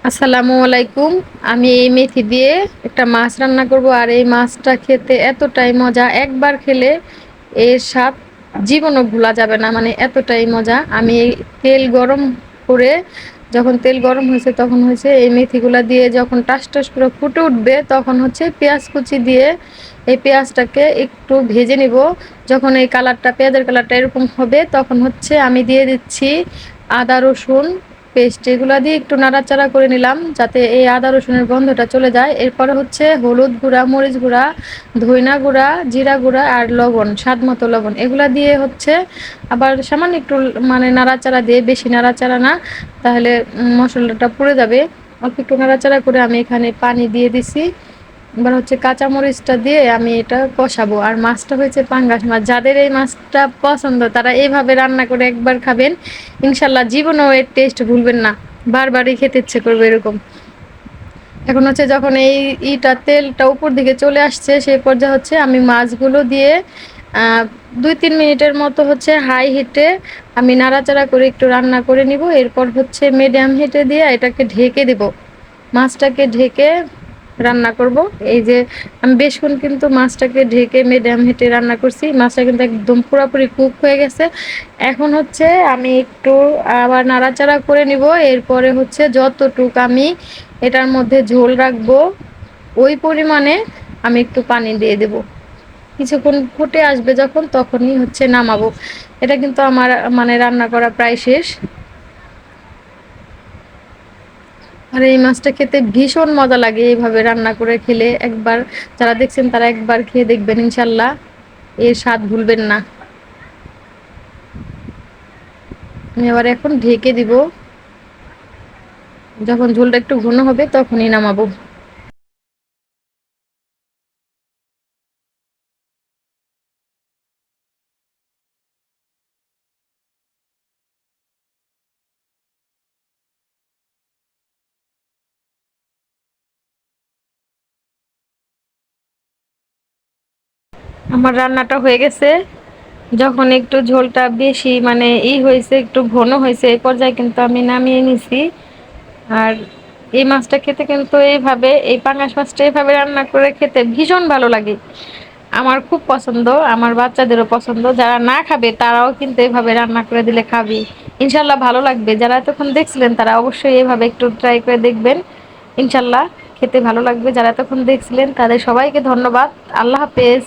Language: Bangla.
আসসালামু আলাইকুম। আমি এই মেথি দিয়ে একটা মাছ রান্না করব, আর এই মাছটা খেতে এতটাই মজা, একবার খেলে এর স্বাদ জীবনও ভোলা যাবে না, মানে এতটাই মজা। আমি এই তেল গরম করে, যখন তেল গরম হয়েছে তখন হচ্ছে এই মেথিগুলা দিয়ে যখন টাস টাস করে ফুটে উঠবে তখন হচ্ছে পেঁয়াজ কুচি দিয়ে এই পেঁয়াজটাকে একটু ভেজে নিব। যখন এই কালারটা, পেঁয়াজের কালারটা এরকম হবে তখন হচ্ছে আমি দিয়ে দিচ্ছি আদা রসুন পেস্ট। এগুলা দিয়ে একটু নাড়াচাড়া করে নিলাম যাতে এই আদা রসুনের গন্ধটা চলে যায়। এরপরে হচ্ছে হলুদ গুঁড়া, মরিচ গুঁড়া, ধইনা গুঁড়া, জিরা গুঁড়া আর লবণ, স্বাদ মতো লবণ, এগুলা দিয়ে হচ্ছে আবার সামান্য একটু মানে নাড়াচাড়া দিয়ে, বেশি নাড়াচাড়া না, তাহলে মশলাটা পুড়ে যাবে। অল্প একটু নাড়াচাড়া করে আমি এখানে পানি দিয়ে দিছি। এবার হচ্ছে কাঁচা মরিচটা দিয়ে আমি এটা কষাবো। আর মাছটা হয়েছে পাঙ্গাস মাছ, যাদের এই মাছটা পছন্দ তারা এইভাবে রান্না করে একবার খাবেন, ইনশাল্লাহ জীবনেও এর টেস্ট ভুলবেন না, বারবারই খেতে ইচ্ছে করবে এরকম। এখন হচ্ছে যখন এই তেলটা উপর দিকে চলে আসছে সেই পর্যায়ে হচ্ছে আমি মাছগুলো দিয়ে 2-3 মিনিটের মতো হচ্ছে হাই হিটে আমি নাড়াচাড়া করে একটু রান্না করে নিব। এরপর হচ্ছে মিডিয়াম হিটে দিয়ে এটাকে ঢেকে দেব, মাছটাকে ঢেকে রান্না করব। এই যে আমি বেশক্ষণ কিন্তু মাছটাকে ঢেকে মিডিয়াম হিটে রান্না করছি, মাছটা কিন্তু একদম পুরোপুরি কুক হয়ে গেছে। এখন হচ্ছে আমি একটু আবার নাড়াচাড়া করে নিব। এরপরে হচ্ছে যতটুক আমি এটার মধ্যে ঝোল রাখবো ওই পরিমাণে আমি একটু পানি দিয়ে দেব। কিছুক্ষণ ফুটে আসবে যখন তখনই হচ্ছে নামাবো। এটা কিন্তু আমার মানে রান্না করা প্রায় শেষ। আর এই মাছটা খেতে ভীষণ মজা লাগে এইভাবে রান্না করে খেলে। একবার যারা দেখছেন তারা একবার খেয়ে দেখবেন, ইনশাল্লাহ এর স্বাদ ভুলবেন না। আমি আবার এখন ঢেকে দিব, যখন ঝোলটা একটু ঘন হবে তখনই নামাবো। আমার রান্নাটা হয়ে গেছে। যখন একটু ঝোলটা বেশি মানে হয়েছে, একটু ঘন হয়েছে, এই পর্যায়ে কিন্তু আমি নামিয়ে নিছি। আর এই মাছটা খেতে কিন্তু এইভাবে, এই পাঙাশ মাছটা এইভাবে রান্না করে খেতে ভীষণ ভালো লাগে। আমার খুব পছন্দ, আমার বাচ্চাদেরও পছন্দ। যারা না খাবে তারাও কিন্তু এইভাবে রান্না করে দিলে খাবি, ইনশাল্লাহ ভালো লাগবে। যারা এতক্ষণ দেখছিলেন তারা অবশ্যই এইভাবে একটু ট্রাই করে দেখবেন, ইনশাল্লাহ খেতে ভালো লাগবে। যারা এতক্ষণ দেখছিলেন তাদের সবাইকে ধন্যবাদ। আল্লাহ হাফেজ।